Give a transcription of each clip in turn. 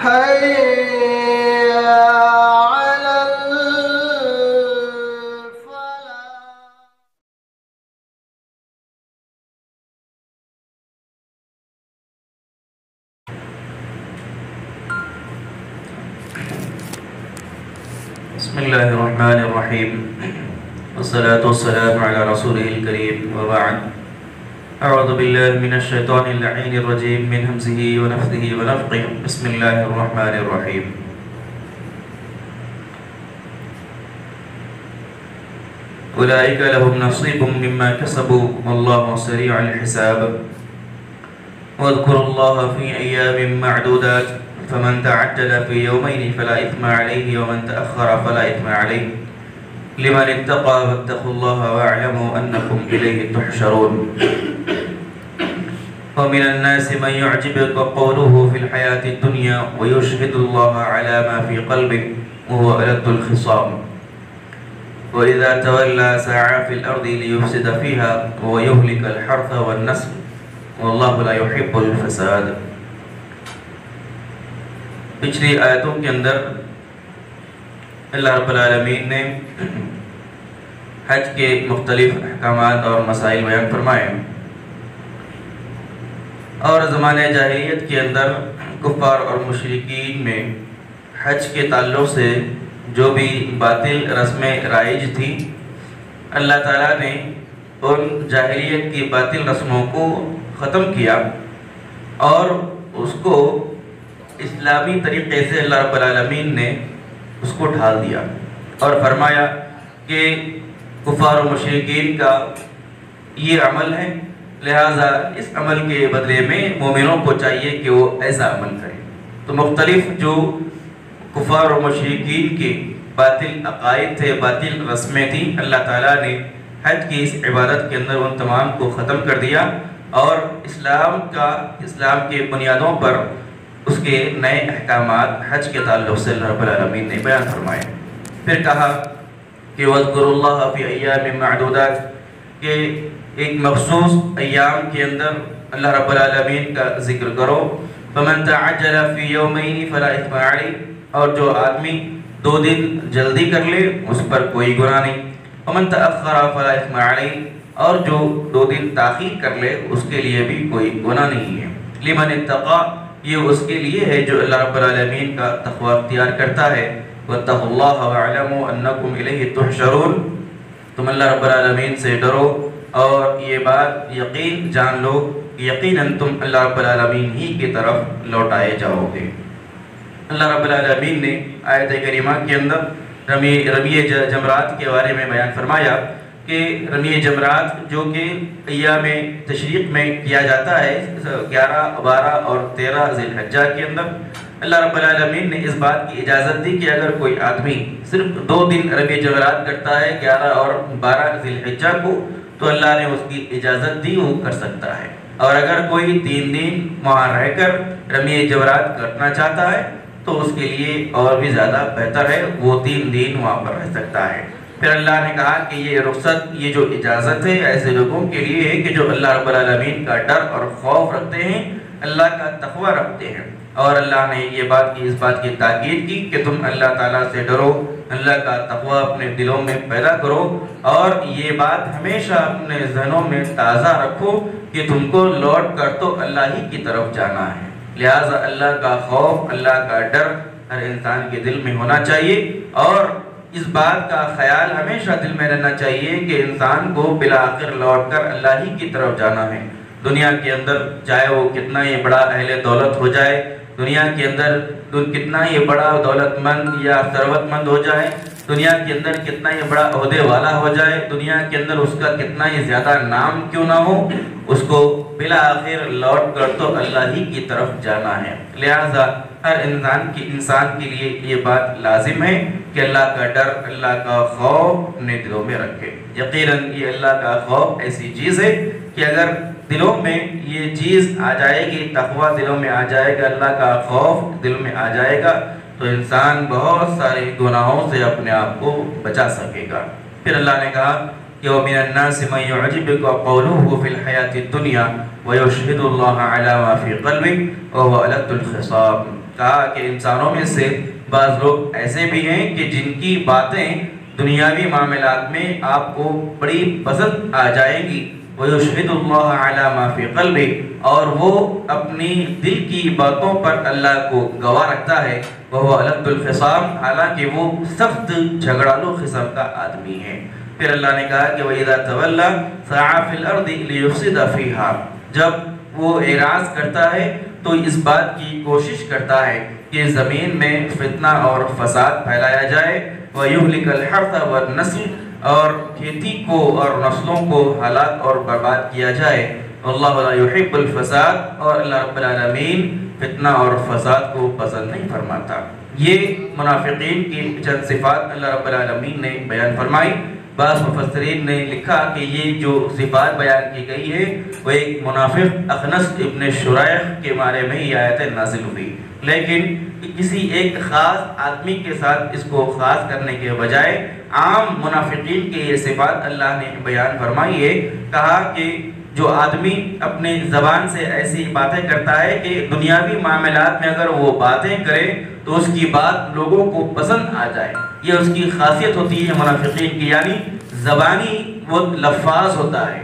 حي على الفلاح. بسم الله الرحمن الرحيم والصلاة والسلام على رسوله الكريم وبعد. أعوذ بالله من الشيطان اللعين الرجيم من همزه ونفثه ونفخه. بسم الله الرحمن الرحيم. أولئك لهم نصيب مما كسبوا والله سريع الحساب. واذكروا الله في أيام معدودات فمن تعجل في يومين فلا إثم عليه ومن تأخر فلا إثم عليه لمن اتقى واتقوا الله واعلموا أنكم إليه تحشرون. ومن الناس من يعجبك قوله في الحياة الدنيا ويشهد الله على ما في قلبه وهو ألد الخصام وإذا تولى سعى في الأرض ليفسد فيها ويهلك الحرث والنسل والله لا يحب الفساد. پچھلی آیتوں کے اندر اللہ رب العالمین نے حج کے مختلف احکامات اور مسائل بیان فرمائے اور زمانہ جاہلیت کے اندر کفار اور مشرکین میں حج کے تعلق سے جو بھی باطل رسمیں رائج تھی اللہ تعالیٰ نے ان جاہلیت کی باطل رسموں کو ختم کیا اور اس کو اسلامی طریقے سے اللہ رب العالمین نے اس کو ڈھال دیا اور فرمایا کہ کفار و مشرکین کا یہ عمل ہے، لہٰذا اس عمل کے بدلے میں مومنوں کو چاہیے کہ وہ ایسا عمل کریں. تو مختلف جو کفار و مشرکین کے باطل عقائد تھے، باطل رسمیں تھیں، اللہ تعالیٰ نے حج کی اس عبادت کے اندر ان تمام کو ختم کر دیا اور اسلام کے بنیادوں پر اس کے نئے احکامات حج کے تعلق سے اللہ رب العالمین نے بیان فرمائے. پھر کہا کہ وَاذْكُرُوا اللَّهَ فِي أَيَّامٍ مَعْدُودَاتٍ کہ ایک مخصوص ایام کے اندر اللہ رب العالمین کا ذکر کرو. فَمَنْ تَعَجَّلَ فِي يَوْمَيْنِ فَلَا إِثْمَ عَلَيْهِ اور جو آدمی 2 دن جلدی کر لے اس پر کوئی گناہ نہیں. وَمَنْ تَأَخَّرَ فَلَا إِثْمَ عَلَيْهِ اور جو 2 دن تاخیر کر لے اس کے لیے بھی کوئی گناہ نہیں ہے. لِمَنِ اتَّقَى یہ اس کے لیے ہے جو اللہ رب العالمین کا تقوی اختیار کرتا ہے. وَاتَّقُوا اللَّهَ وَاعْلَمُوا أَنَّكُمْ إِلَيْهِ تُحْشَرُونَ تم اللہ رب العالمین سے ڈرو اور یہ بات یقین جان لو کہ یقیناً تم اللہ رب العالمین ہی کی طرف لوٹائے جاؤ گے. اللہ رب العالمین نے آیت کریمہ کے اندر رمی جمرات کے بارے میں بیان فرمایا کہ رمی جمرات جو کہ ایام تشریق میں کیا جاتا ہے 11، 12 اور 13 ذی الحجہ کے اندر اللہ رب العالمین نے اس بات کی اجازت دی کہ اگر کوئی آدمی صرف 2 دن رمی جمرات کرتا ہے 11 اور 12 ذی الحجہ کو تو اللہ نے اس کی اجازت دی وہ کر سکتا ہے. اور اگر کوئی 3 دن وہاں رہ کر رمی جمرات کرنا چاہتا ہے تو اس کے لیے اور بھی زیادہ بہتر ہے، وہ 3 دن وہاں پر رہ سکتا ہے. پھر اللہ نے کہا کہ یہ رخصت، یہ جو اجازت ہے ایسے لوگوں کے لیے ہے کہ جو اللہ رب العالمین کا ڈر اور خوف رکھتے ہیں، اللہ کا تقوی رکھتے ہیں. اور اللہ نے اس بات کی تاکید کی کہ تم اللہ تعالیٰ سے ڈرو، اللہ کا تقوی اپنے دلوں میں پیدا کرو اور یہ بات ہمیشہ اپنے ذہنوں میں تازہ رکھو کہ تم کو لوٹ کر تو اللہ ہی کی طرف جانا ہے. لہٰذا اللہ کا خوف، اللہ کا ڈر ہر انسان کے دل میں ہونا چاہیے اور اس بات کا خیال ہمیشہ دل میں رہنا چاہیے کہ انسان کو بالآخر لوٹ کر اللہ ہی کی طرف جانا ہے. دنیا کے اندر چاہے وہ کتنا ہی بڑا اہل دولت ہو جائے، دنیا کے اندر کتنا ہی بڑا دولت مند یا ثروت مند ہو جائے، دنیا کے اندر کتنا ہی بڑا عہدے والا ہو جائے، دنیا کے اندر اس کا کتنا ہی زیادہ نام کیوں نہ ہو، اس کو بالآخر لوٹ کر تو اللہ ہی کی طرف جانا ہے. لہٰذا ہر انسان کے لیے یہ بات لازم ہے کہ اللہ کا ڈر، اللہ کا خوف اپنے دلوں میں رکھے. یقیناً یہ اللہ کا خوف ایسی چیز ہے کہ اگر دلوں میں یہ چیز آ جائے گی، تقوی دلوں میں آ جائے گا، اللہ کا خوف دل میں آ جائے گا تو انسان بہت سارے گناہوں سے اپنے آپ کو بچا سکے گا. پھر اللہ نے کہا کہ وَمِنَ النَّاسِ مَن يُعْجِبُكَ قَوْلُهُ فِي الْحَيَاةِ الدُّنْيَا وَيُشْهِدُ اللَّهَ عَلَى مَا فِي قَلْبِهِ وَهُوَ أَلَدُّ الْخِصَامِ کہا کہ انسانوں میں سے بعض لوگ ایسے بھی ہیں کہ جن کی باتیں دنیاوی معاملات میں آپ کو بڑی پسند آ جائیں گی، وَيُشْهِدُ اللَّهَ عَلَى مَا فِي قَلْبِهِ، اور وہ اپنی دل کی باتوں پر اللہ کو گواہ رکھتا ہے، وَهُوَ أَلَدُّ الْخِصَامِ، حالانکہ وہ سخت جھگڑالو قسم کا آدمی ہے۔ پھر اللہ نے کہا کہ وَإِذَا تَوَلَّى سَعَى فِي الْأَرْضِ لِيُفْسِدَ فِيهَا، جب وہ اعراض کرتا ہے تو اس بات کی کوشش کرتا ہے کہ زمین میں فتنہ اور فساد پھیلایا جائے، وَيُهْلِكَ الْحَرْثَ وَالنَّسْلَ، اور کھیتی کو اور نسلوں کو ہلاک اور برباد کیا جائے، اللہ لا يحب الفساد، اور اللہ رب العالمین فتنہ اور فساد کو پسند نہیں فرماتا۔ یہ منافقین کی چند صفات اللہ رب العالمین نے بیان فرمائی۔ بعض مفسرین نے لکھا کہ یہ جو صفات بیان کی گئی ہے وہ ایک منافق اخنس ابن شریح کے بارے میں یہ آیت نازل ہوئی، لیکن کسی ایک خاص آدمی کے ساتھ اس کو خاص کرنے کے بجائے عام منافقین کے یہ صفات اللہ نے بیان فرمائی ہے۔ کہا کہ جو آدمی اپنی زبان سے ایسی باتیں کرتا ہے کہ دنیاوی معاملات میں اگر وہ باتیں کرے تو اس کی بات لوگوں کو پسند آ جائے، یہ اس کی خاصیت ہوتی ہے منافقین کی، یعنی زبانی وہ لفاظ ہوتا ہے،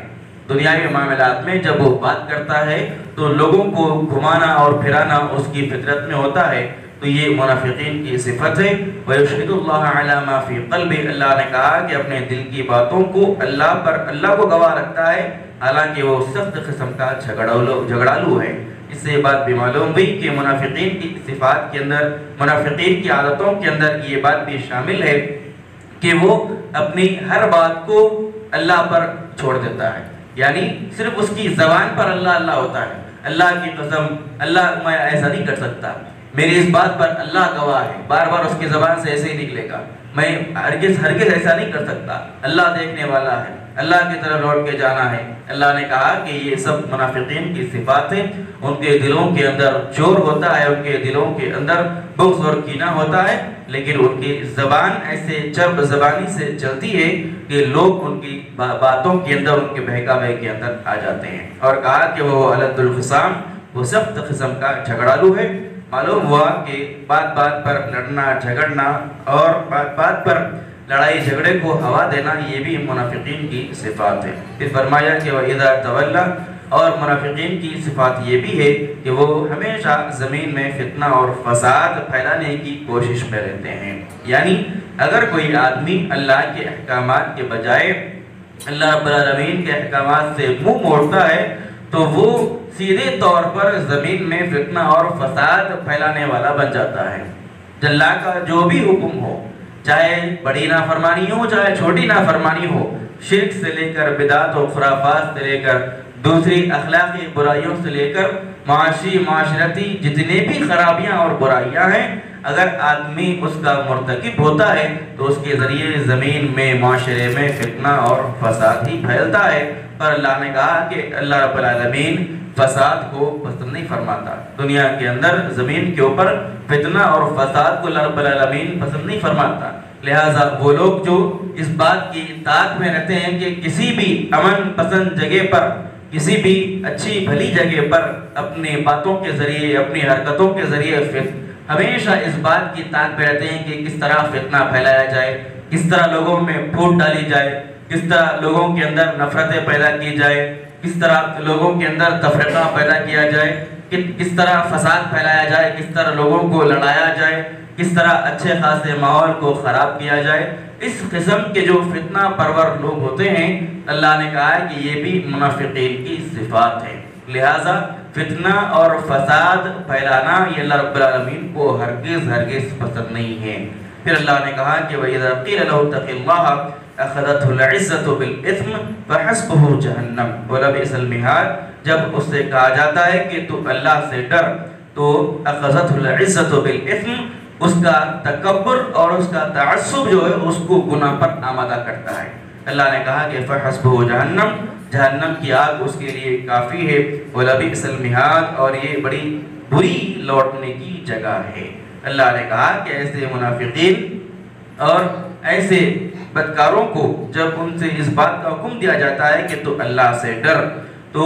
دنیاوی معاملات میں جب وہ بات کرتا ہے تو لوگوں کو گھمانا اور پھرانا اس کی فطرت میں ہوتا ہے، تو یہ منافقین کی صفت ہے۔ وَيُشْهِدُ اللَّهَ عَلَى مَا فِي قَلْبِهِ، اللہ نے کہا کہ اپنے دل کی باتوں کو اللہ کو گواہ رکھتا ہے، حالانکہ وہ سخت قسم کا جھگڑالو ہے۔ اس سے بات بھی معلوم ہوئی کہ منافقین کی صفات کے اندر، منافقین کی عادتوں کے اندر یہ بات بھی شامل ہے کہ وہ اپنی ہر بات کو اللہ پر چھوڑ دیتا ہے، یعنی صرف اس کی زبان پر اللہ ہوتا ہے، اللہ کی قسم، اللہ میں ایسا نہیں کر سکتا، میری اس بات پر اللہ گواہ ہے، بار بار اس کی زبان سے ایسے ہی نکلے گا، میں ہرگز ایسا نہیں کر سکتا، اللہ دیکھنے والا ہے، اللہ کی طرف لوٹ کے جانا ہے۔ اللہ نے کہا کہ یہ سب منافقین کی صفات ہیں، ان کے دلوں کے اندر چور ہوتا ہے، ان کے دلوں کے اندر بغض اور کینہ ہوتا ہے، لیکن ان کی زبان ایسے چرب زبانی سے چلتی ہے کہ لوگ ان کی باتوں کے اندر، ان کے بہکاوے کے اندر آ جاتے ہیں، اور کہا کہ وہ الد الخصام، وہ سخت قسم کا جھگڑالو ہے۔ معلوم ہوا کہ بات بات پر لڑنا جھگڑنا اور بات بات پر لڑائی جھگڑے کو ہوا دینا یہ بھی منافقین کی صفات ہے۔ پھر فرمایا کہ وَإِذَا تَوَلَّى، اور منافقین کی صفات یہ بھی ہے کہ وہ ہمیشہ زمین میں فتنہ اور فساد پھیلانے کی کوشش میں رہتے ہیں، یعنی اگر کوئی آدمی اللہ کے احکامات کے بجائے اللہ رب العالمین کے احکامات سے منہ موڑتا ہے تو وہ سیدھے طور پر زمین میں فتنہ اور فساد پھیلانے والا بن جاتا ہے۔ اللہ کا جو بھی حکم ہو، چاہے بڑی نافرمانی ہو چاہے چھوٹی نافرمانی ہو، شرک سے لے کر بدعت و خرافات سے لے کر دوسری اخلاقی برائیوں سے لے کر معاشرتی جتنے بھی خرابیاں اور برائیاں ہیں، اگر آدمی اس کا مرتکب ہوتا ہے تو اس کے ذریعے زمین میں معاشرے میں فتنہ اور فساد ہی پھیلتا ہے۔ پر اللہ نے کہا کہ اللہ رب العالمین فساد کو پسند نہیں فرماتا، دنیا کے اندر زمین کے اوپر فتنہ اور فساد کو اللہ رب العالمین پسند نہیں فرماتا۔ لہٰذا وہ لوگ جو اس بات کی طاق میں رہتے ہیں کہ کسی بھی امن پسند جگہ پر، کسی بھی اچھی بھلی جگہ پر اپنی باتوں کے ذریعے، اپنی حرکتوں کے ذریعے ہمیشہ اس بات کی طاق میں رہتے ہیں کہ کس طرح فتنہ پھیلایا جائے، کس طرح لوگوں میں پھوٹ ڈالی جائے، کس طرح لوگوں کے اندر نفرتیں پیدا کی جائے، کس طرح لوگوں کے اندر تفرقہ پیدا کیا جائے، کس طرح فساد پھیلایا جائے، کس طرح لوگوں کو لڑایا جائے، کس طرح اچھے خاصے ماحول کو خراب کیا جائے۔ اس قسم کے جو فتنہ پرور لوگ ہوتے ہیں، اللہ نے کہا ہے کہ یہ بھی منافقین کی صفات ہے۔ لہٰذا فتنہ اور فساد پھیلانا یہ اللہ رب العالمین کو ہرگز پسند نہیں ہے۔ پھر اللہ نے کہا کہ وَإِذَا قِيلَ لَهُ اتَّقِ اللَّهَ أَخَذَتْهُ الْعِزَّةُ بِالْإِثْمِ فَحَسْبُهُ جَهَنَّمُ وَلَبِئْسَ الْمِهَادُ، جب اس سے کہا جاتا ہے کہ تو اللہ سے ڈر، تو أَخَذَتْهُ الْعِزَّةُ بِالْإِثْمِ، اس کا تکبر اور اس کا تعصب جو ہے اس کو گناہ پر آمادہ کرتا ہے۔ اللہ نے کہا کہ فَحَسْبُهُ جَهَنَّمُ، جہنم کی آگ اس کے لیے کافی ہے، وَلَبِئْسَ الْمِهَادُ، اور یہ بڑی بری لوٹنے کی جگہ ہے۔ اللہ نے کہا کہ ایسے منافقین اور ایسے بدکاروں کو جب ان سے اس بات کا حکم دیا جاتا ہے کہ تو اللہ سے ڈر، تو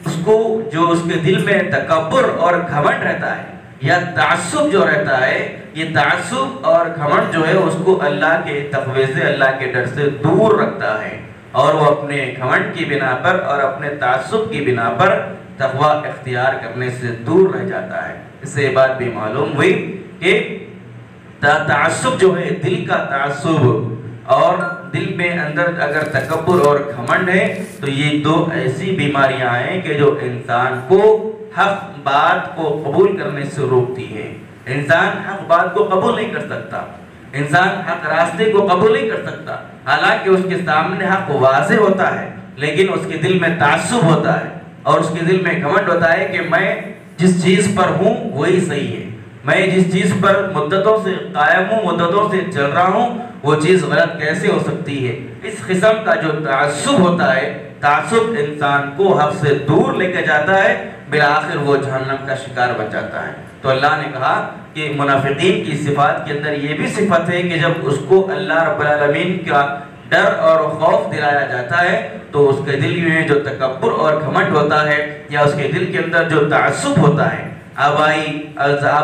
اس کو جو اس کے دل میں تکبر اور گھمنڈ رہتا ہے، یا تعصب جو رہتا ہے، یہ تعصب اور گھمنڈ جو ہے اس کو اللہ کے تقوی سے، اللہ کے ڈر سے دور رکھتا ہے، اور وہ اپنے گھمنڈ کی بنا پر اور اپنے تعصب کی بنا پر تقوی اختیار کرنے سے دور رہ جاتا ہے۔ اس سے یہ بات بھی معلوم ہوئی کہ تعصب جو ہے، دل کا تعصب، اور دل میں اندر اگر تکبر اور گھمنڈ ہے تو یہ دو ایسی بیماریاں ہیں کہ جو انسان کو حق بات کو قبول کرنے سے روکتی ہے۔ انسان حق بات کو قبول نہیں کر سکتا، انسان حق راستے کو قبول نہیں کر سکتا، حالانکہ اس کے سامنے حق واضح ہوتا ہے، لیکن اس کے دل میں تعصب ہوتا ہے اور اس کے دل میں گھمنڈ ہوتا ہے کہ میں جس چیز پر ہوں وہی صحیح ہے، میں جس چیز پر مدتوں سے قائم ہوں، مدتوں سے چل رہا ہوں، وہ چیز غلط کیسے ہو سکتی ہے۔ اس قسم کا جو تعصب ہوتا ہے، تعصب انسان کو حق سے دور لے کے جاتا ہے، بالآخر وہ جہنم کا شکار بن جاتا ہے۔ تو اللہ نے کہا کہ منافقین کی صفات کے اندر یہ بھی صفت ہے کہ جب اس کو اللہ رب العالمین کا ڈر اور خوف دلایا جاتا ہے تو اس کے دل میں جو تکبر اور گھمنڈ ہوتا ہے، یا اس کے دل کے اندر جو تعصب ہوتا ہے، آبا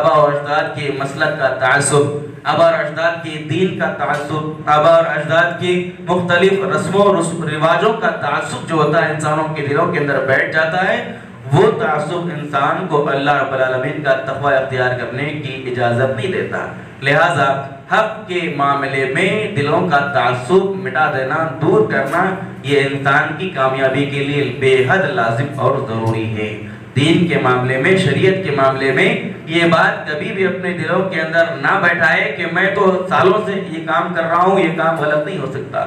و اجداد کے مسلک کا تعصب، آبا اور اجداد کے دین کا تعصب، آبا اور اجداد کی مختلف رسموں و رواجوں کا تعصب جو ہوتا ہے انسانوں کے دلوں کے اندر بیٹھ جاتا ہے، وہ تعصب انسان کو اللہ رب العالمین کا تقوی اختیار کرنے کی اجازت نہیں دیتا۔ لہٰذا حق کے معاملے میں دلوں کا تعصب مٹا دینا، دور کرنا، یہ انسان کی کامیابی کے لیے بے حد لازم اور ضروری ہے۔ دین کے معاملے میں، شریعت کے معاملے میں یہ بات کبھی بھی اپنے دلوں کے اندر نہ بیٹھائے کہ میں تو سالوں سے یہ کام کر رہا ہوں، یہ کام غلط نہیں ہو سکتا،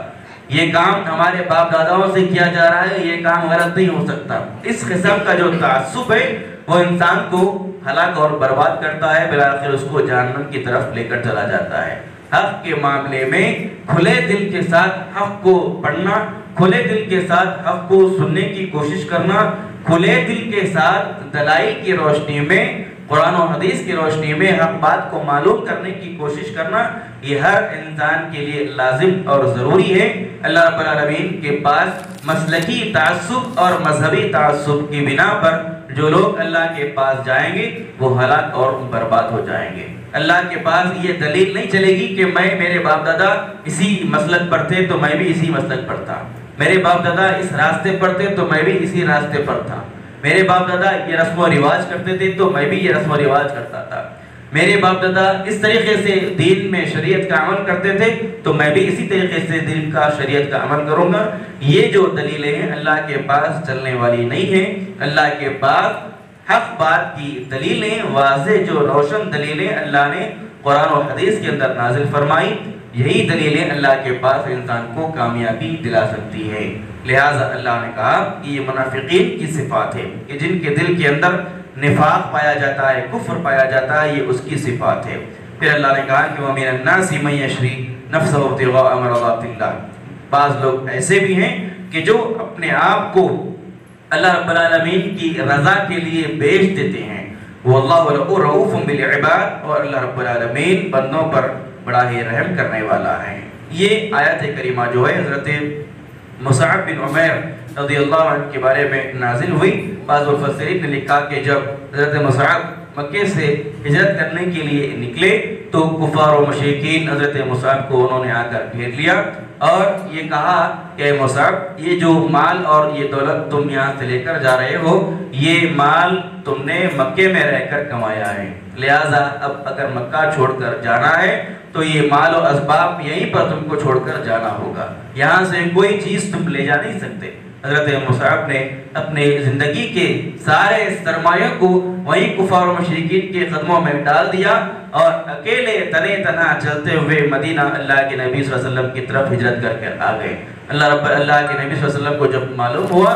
یہ کام ہمارے باپ داداؤں سے کیا جا رہا ہے، یہ کام غلط نہیں ہو سکتا۔ اس قسم کا جو تعصب ہے وہ انسان کو ہلاک اور برباد کرتا ہے، بالآخر اس کو جہنم کی طرف لے کر چلا جاتا ہے۔ حق کے معاملے میں کھلے دل کے ساتھ حق کو پڑھنا، کھلے دل کے ساتھ حق کو سننے کی کوشش کرنا، کھلے دل کے ساتھ دلائل کی روشنی میں، قرآن و حدیث کی روشنی میں حق بات کو معلوم کرنے کی کوشش کرنا، یہ ہر انسان کے لیے لازم اور ضروری ہے۔ اللہ رب العالمین کے پاس مسلکی تعصب اور مذہبی تعصب کی بنا پر جو لوگ اللہ کے پاس جائیں گے وہ ہلاک اور برباد ہو جائیں گے۔ اللہ کے پاس یہ دلیل نہیں چلے گی کہ میرے باپ دادا اسی مسلک پر تھے تو میں بھی اسی مسلک پر تھا، میرے باپ دادا اس راستے پر تھے تو میں بھی اسی راستے پر تھا، میرے باپ دادا یہ رسم و رواج کرتے تھے تو میں بھی یہ رسم و رواج کرتا تھا، میرے باپ دادا اس طریقے سے دین میں شریعت کا عمل کرتے تھے تو میں بھی اسی طریقے سے دین کا شریعت کا عمل کروں گا۔ یہ جو دلیلیں ہیں اللہ کے پاس چلنے والی نہیں ہیں۔ اللہ کے پاس حق بات کی دلیلیں، واضح جو روشن دلیلیں اللہ نے قرآن و حدیث کے اندر نازل فرمائی، یہی دلیلیں اللہ کے پاس انسان کو کامیابی دلا سکتی ہے۔ لہٰذا اللہ نے کہا کہ یہ منافقین کی صفات ہے کہ جن کے دل کے اندر نفاق پایا جاتا ہے، کفر پایا جاتا ہے، یہ اس کی صفات ہے۔ پھر اللہ نے کہا کہ وَمِنَ النَّاسِ مَن يَشْرِي نَفْسَهُ ابْتِغَاءَ مَرْضَاتِ اللَّهِ، بعض لوگ ایسے بھی ہیں کہ جو اپنے آپ کو اللہ رب العالمین کی رضا کے لیے بیچ دیتے ہیں۔ وَاللَّهُ رَءُوفٌ بِالْعِبَادِ، اور اللہ رب العالمین بندوں پر بڑا ہی رحم کرنے والا ہے۔ یہ آیت کریمہ جو ہے حضرت مصعب بن عمیر رضی اللہ عنہ کے بارے میں نازل ہوئی۔ بعض مفسرین نے لکھا کہ جب حضرت مصعب مکے سے ہجرت کرنے کے لیے نکلے تو کفار و مشرکین حضرت مصعب کو انہوں نے آ کر گھیر لیا اور یہ کہا کہ مصعب، یہ جو مال اور یہ دولت تم یہاں سے لے کر جا رہے ہو، یہ مال تم نے مکے میں رہ کر کمایا ہے، لہٰذا اب اگر مکہ چھوڑ کر جانا ہے تو یہ مال و اسباب یہیں پر تم کو چھوڑ کر جانا ہوگا، یہاں سے کوئی چیز تم لے جا نہیں سکتے۔ حضرت مصعب نے اپنے زندگی کے سارے سرمایوں کو وہیں کفار و مشرکین کے قدموں میں ڈال دیا اور اکیلے تنے تنہا چلتے ہوئے مدینہ اللہ کے نبی صلی اللہ علیہ وسلم کی طرف ہجرت کر کے آ گئے۔ اللہ کے نبی صلی اللہ علیہ وسلم کو جب معلوم ہوا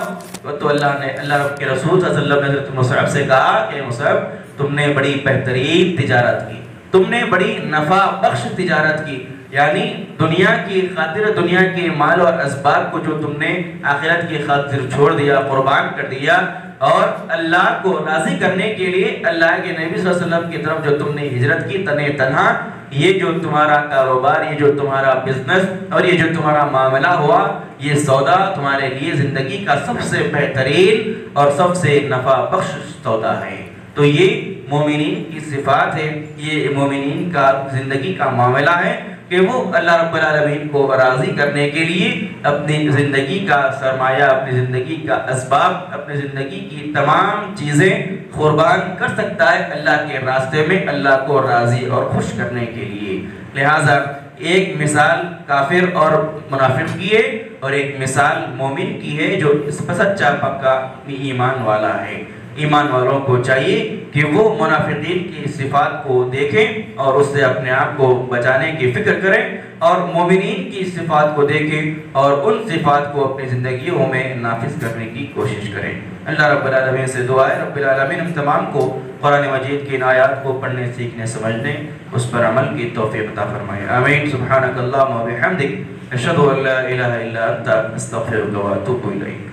تو اللہ کے رسول صلی اللہ علیہ وسلم نے حضرت مصعب سے کہا کہ مصعب، تم نے بڑی بہترین تجارت کی، تم نے بڑی نفع بخش تجارت کی، یعنی دنیا کی خاطر، دنیا کے مال اور اسباب کو جو تم نے آخرت کی خاطر چھوڑ دیا، قربان کر دیا، اور اللہ کو راضی کرنے کے لیے اللہ کے نبی صلی اللہ علیہ وسلم کی طرف جو تم نے ہجرت کی تنے تنہا، یہ جو تمہارا کاروبار، یہ جو تمہارا بزنس اور یہ جو تمہارا معاملہ ہوا، یہ سودا تمہارے لیے زندگی کا سب سے بہترین اور سب سے نفع بخش سودا ہے۔ تو یہ مومنین کی صفات ہے، یہ مومنین کا زندگی کا معاملہ ہے کہ وہ اللہ رب العالمین کو راضی کرنے کے لیے اپنی زندگی کا سرمایہ، اپنی زندگی کا اسباب، اپنی زندگی کی تمام چیزیں قربان کر سکتا ہے اللہ کے راستے میں، اللہ کو راضی اور خوش کرنے کے لیے۔ لہٰذا ایک مثال کافر اور منافق کی ہے اور ایک مثال مومن کی ہے جو سچا پکا ایمان والا ہے۔ ایمان والوں کو چاہیے کہ وہ منافقین کی صفات کو دیکھیں اور اس سے اپنے آپ کو بچانے کی فکر کریں، اور مومنین کی صفات کو دیکھیں اور ان صفات کو اپنی زندگیوں میں نافذ کرنے کی کوشش کریں۔ اللہ رب العالمین سے دعا ہے رب العالمین ہم تمام کو قرآن مجید کی ان آیات کو پڑھنے، سیکھنے، سمجھنے، اس پر عمل کی توفیق عطا فرمائے۔ آمین۔ سبحانک اللہم و بحمدک، اشہد ان لا الہ الا انت، استغفرک و اتوب الیک۔